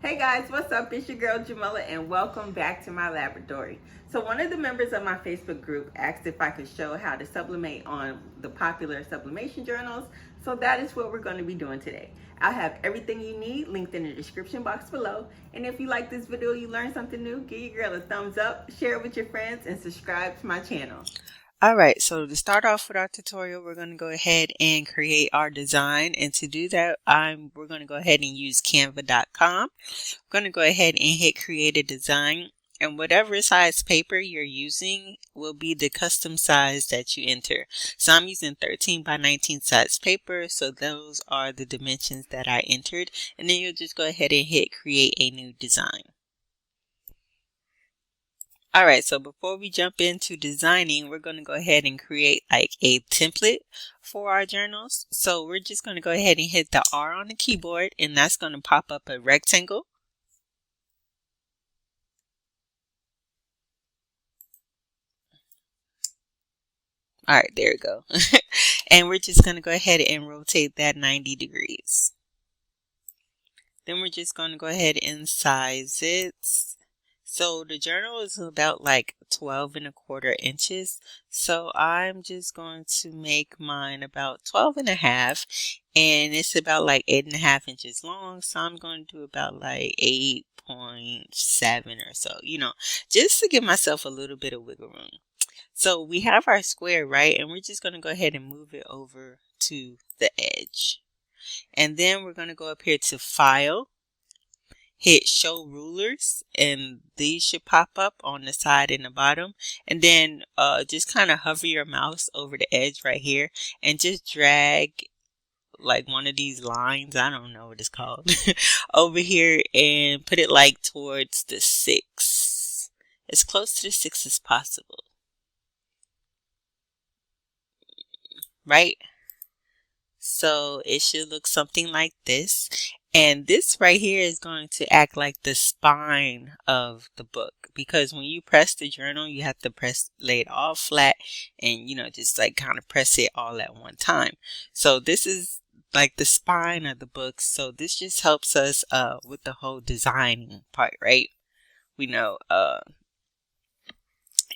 Hey guys, what's up? It's your girl Jamila and welcome back to my laboratory. So one of the members of my Facebook group asked if I could show how to sublimate on the popular Sublimation Journals. So that is what we're going to be doing today. I'll have everything you need linked in the description box below. And if you like this video, you learned something new, give your girl a thumbs up, share it with your friends, and subscribe to my channel. Alright, so to start off with our tutorial, we're going to go ahead and create our design. And to do that, we're going to go ahead and use Canva.com. I'm going to go ahead and hit create a design. And whatever size paper you're using will be the custom size that you enter. So I'm using 13 by 19 size paper. So those are the dimensions that I entered. And then you'll just go ahead and hit create a new design. Alright, so before we jump into designing, we're going to go ahead and create like a template for our journals. So we're just going to go ahead and hit the R on the keyboard, and that's going to pop up a rectangle. Alright, there we go. And we're just going to go ahead and rotate that 90 degrees. Then we're just going to go ahead and size it. So the journal is about like 12¼ inches. So I'm just going to make mine about 12½, and it's about like 8½ inches long. So I'm going to do about like 8.7 or so, just to give myself a little bit of wiggle room. So we have our square, right? And we're just going to go ahead and move it over to the edge. And then we're going to go up here to File, hit Show Rulers, and these should pop up on the side and the bottom. And then just kind of hover your mouse over the edge right here and just drag like one of these lines, I don't know what it's called, over here and put it like towards the 6, as close to the 6 as possible. Right? So it should look something like this. And this right here is going to act like the spine of the book, because when you press the journal, you have to lay it all flat and, just like kind of press it all at one time. So this is like the spine of the book. So this just helps us with the whole designing part, right? We know,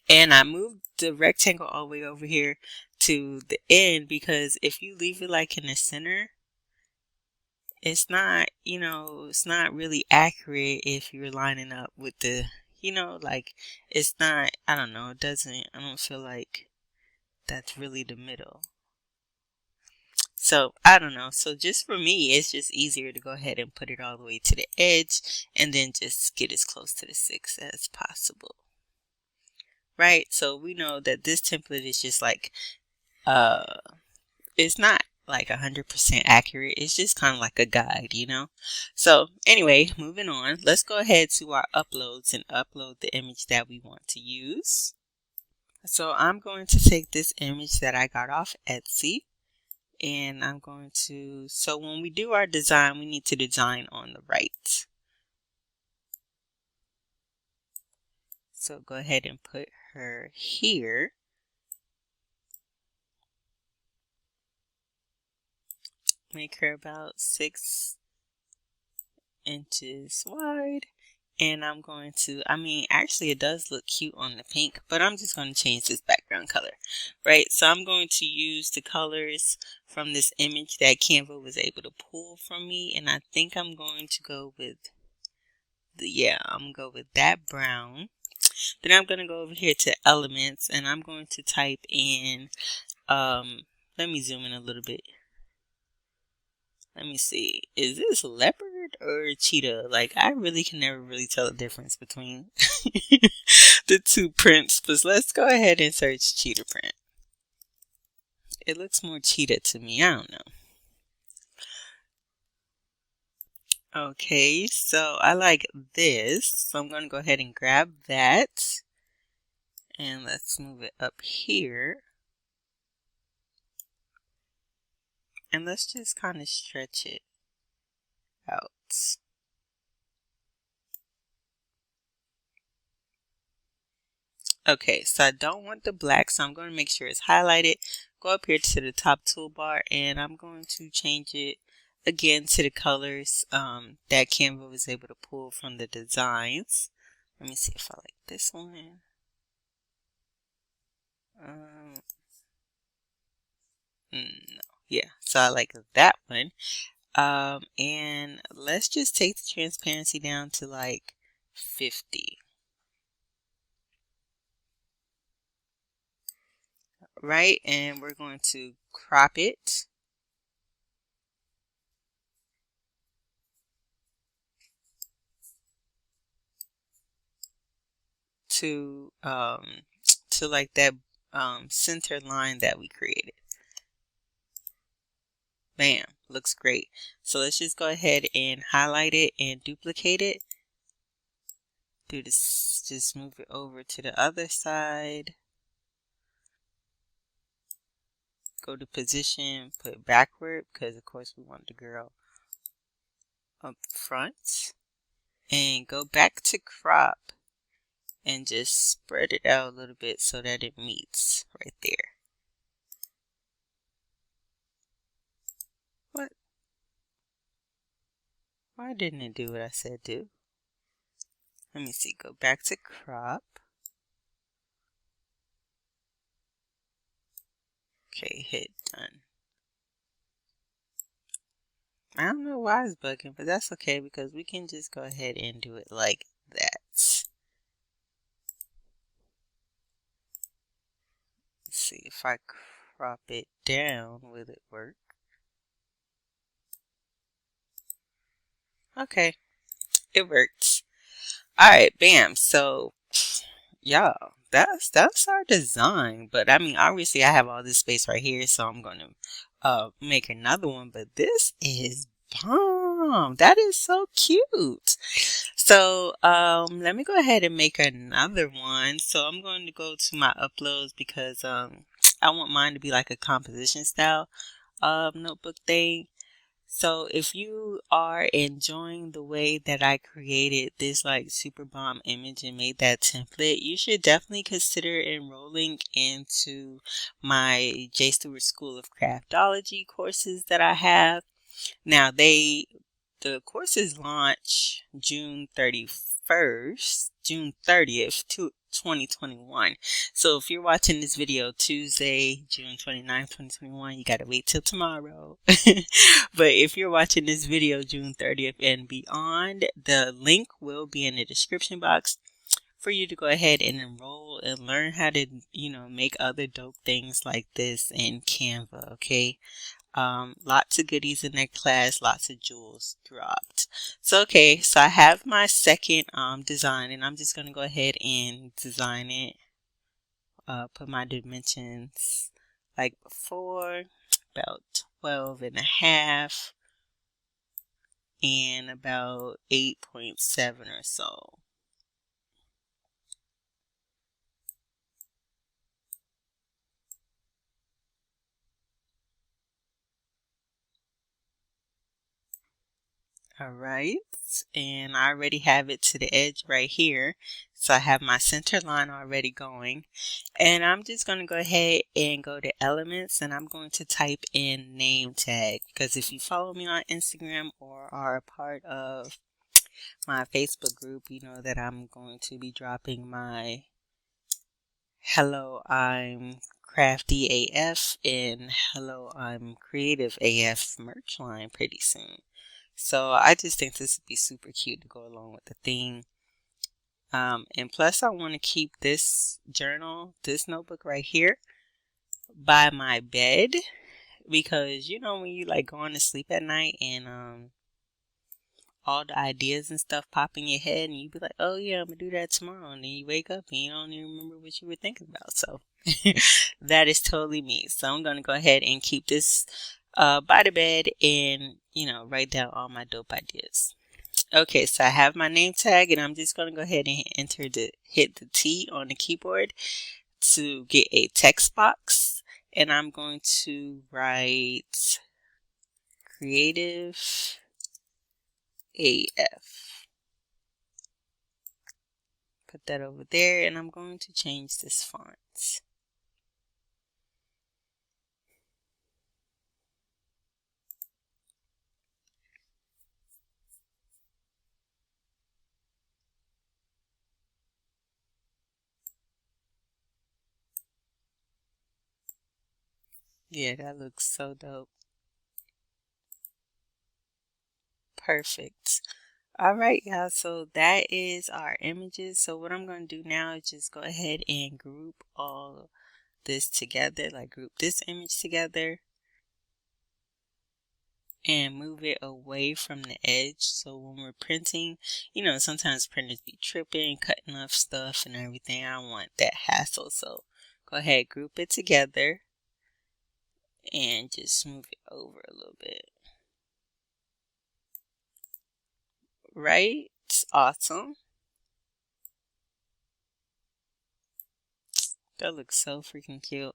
and I moved the rectangle all the way over here to the end, because if you leave it like in the center, it's not, it's not really accurate if you're lining up with the, like it's not, I don't know, I don't feel like that's really the middle. So I don't know. So just for me, it's just easier to go ahead and put it all the way to the edge and then just get as close to the 6 as possible. Right? So we know that this template is just like, it's not like 100% accurate. It's just kind of like a guide, So anyway, moving on, let's go ahead to our uploads and upload the image that we want to use. So I'm going to take this image that I got off Etsy, and I'm going to, so when we do our design, we need to design on the right. So go ahead and put her here. Make her about 6 inches wide. And I'm going to, actually it does look cute on the pink, but I'm just going to change this background color, right? So I'm going to use the colors from this image that Canva was able to pull from me. And I think I'm going to go with I'm going to go with that brown. Then I'm going to go over here to elements, and I'm going to type in, let me zoom in a little bit. Let me see. Is this leopard or cheetah? Like, I really can never really tell the difference between the two prints. But let's go ahead and search cheetah print. It looks more cheetah to me. I don't know. Okay, so I like this. So I'm going to go ahead and grab that. And let's move it up here. And let's just kind of stretch it out. Okay, so I don't want the black, so I'm going to make sure it's highlighted. Go up here to the top toolbar, and I'm going to change it again to the colors that Canva was able to pull from the designs. Let me see if I like this one. No, yeah, so I like that one. And let's just take the transparency down to like 50. Right, and we're going to crop it to like that center line that we created. Bam, looks great. So let's just go ahead and highlight it and duplicate it. Do this, just move it over to the other side. Go to position, put backward, because of course we want the girl up front. And go back to crop and just spread it out a little bit so that it meets right there. What? Why didn't it do what I said do? Let me see, go back to crop. Okay, hit done. I don't know why it's bugging, but that's okay because we can just go ahead and do it like that. Let's see if I crop it down, will it work? Okay, it works. Alright, bam. So y'all, that's our design. But I mean, obviously I have all this space right here, so I'm gonna make another one, but this is bomb. That is so cute. So let me go ahead and make another one. So I'm going to go to my uploads because I want mine to be like a composition style notebook thing. So if you are enjoying the way that I created this like super bomb image and made that template, you should definitely consider enrolling into my J Stewart School of Craftology courses that I have. Now the courses launch June 30th, 2021. So if you're watching this video Tuesday, June 29th, 2021, you gotta wait till tomorrow. But if you're watching this video June 30th and beyond, the link will be in the description box for you to go ahead and enroll and learn how to, make other dope things like this in Canva, okay? Lots of goodies in that class, lots of jewels dropped. So okay, so I have my second design, and I'm just going to go ahead and design it. Put my dimensions like before, about 12.5 and about 8.7 or so. Alright, and I already have it to the edge right here. So I have my center line already going. And I'm just going to go ahead and go to elements, and I'm going to type in name tag. Because if you follow me on Instagram or are a part of my Facebook group, you know that I'm going to be dropping my Hello, I'm Crafty AF and Hello, I'm Creative AF merch line pretty soon. So I just think this would be super cute to go along with the theme. And plus I want to keep this journal, this notebook right here by my bed, because when you like going to sleep at night and all the ideas and stuff pop in your head and you be like, oh yeah, I'm gonna do that tomorrow, and then you wake up and you don't even remember what you were thinking about. So that is totally me. So I'm gonna go ahead and keep this by the bed and write down all my dope ideas. Okay, so I have my name tag, and I'm just going to go ahead and hit the T on the keyboard to get a text box, and I'm going to write Creative AF. Put that over there, and I'm going to change this font. Yeah, that looks so dope. Perfect. All right, y'all. So that is our images. So what I'm going to do now is just go ahead and group all this together, like group this image together and move it away from the edge. So when we're printing, you know, sometimes printers be tripping, cutting off stuff and everything. I don't want that hassle. So go ahead, group it together and just move it over a little bit. Right? Awesome. That looks so freaking cute.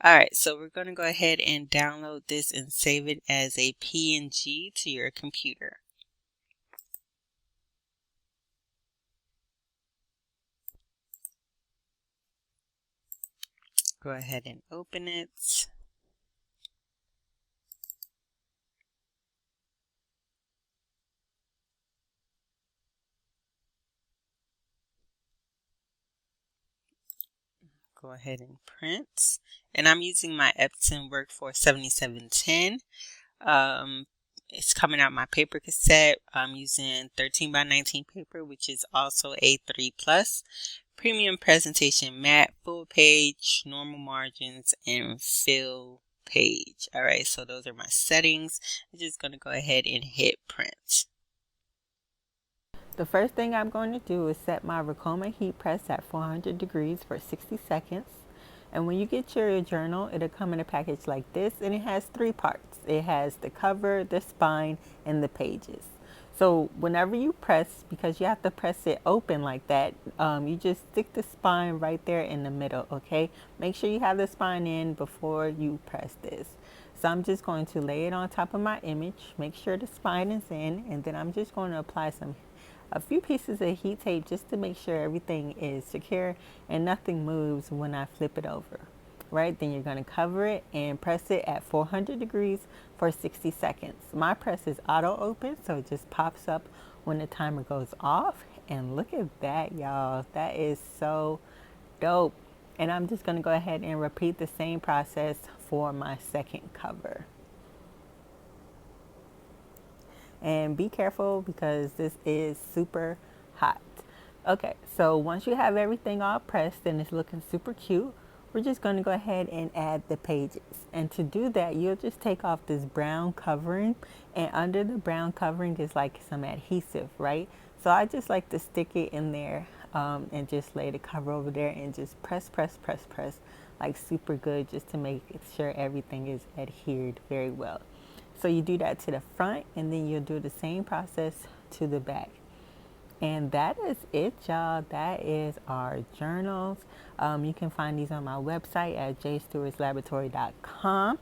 Alright, so we're going to go ahead and download this and save it as a PNG to your computer. Go ahead and open it. Go ahead and print. And I'm using my Epson Workforce 7710. It's coming out my paper cassette. I'm using 13 by 19 paper, which is also A3 plus. Premium presentation matte, full page, normal margins, and fill page. Alright, so those are my settings. I'm just going to go ahead and hit print. The first thing I'm going to do is set my Ricoma heat press at 400 degrees for 60 seconds. And when you get your journal, it'll come in a package like this, and it has 3 parts. It has the cover, the spine, and the pages. So whenever you press, because you have to press it open like that, you just stick the spine right there in the middle, okay? Make sure you have the spine in before you press this. So I'm just going to lay it on top of my image, make sure the spine is in, and then I'm just going to apply a few pieces of heat tape just to make sure everything is secure and nothing moves when I flip it over. Right, then you're going to cover it and press it at 400 degrees for 60 seconds. My press is auto open, so it just pops up when the timer goes off. And look at that, y'all. That is so dope. And I'm just going to go ahead and repeat the same process for my second cover. And be careful because this is super hot. Okay, so once you have everything all pressed and it's looking super cute, we're just going to go ahead and add the pages. And to do that, you'll just take off this brown covering, and under the brown covering is like some adhesive, right? So I just like to stick it in there and just lay the cover over there and just press like super good, just to make sure everything is adhered very well. So you do that to the front, and then you'll do the same process to the back. And that is it, y'all. That is our journals. You can find these on my website at jstewartslaboratory.com.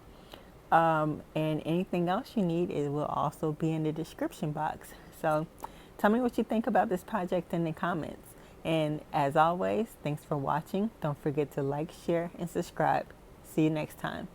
And anything else you need, it will also be in the description box. So tell me what you think about this project in the comments. And as always, thanks for watching. Don't forget to like, share, and subscribe. See you next time.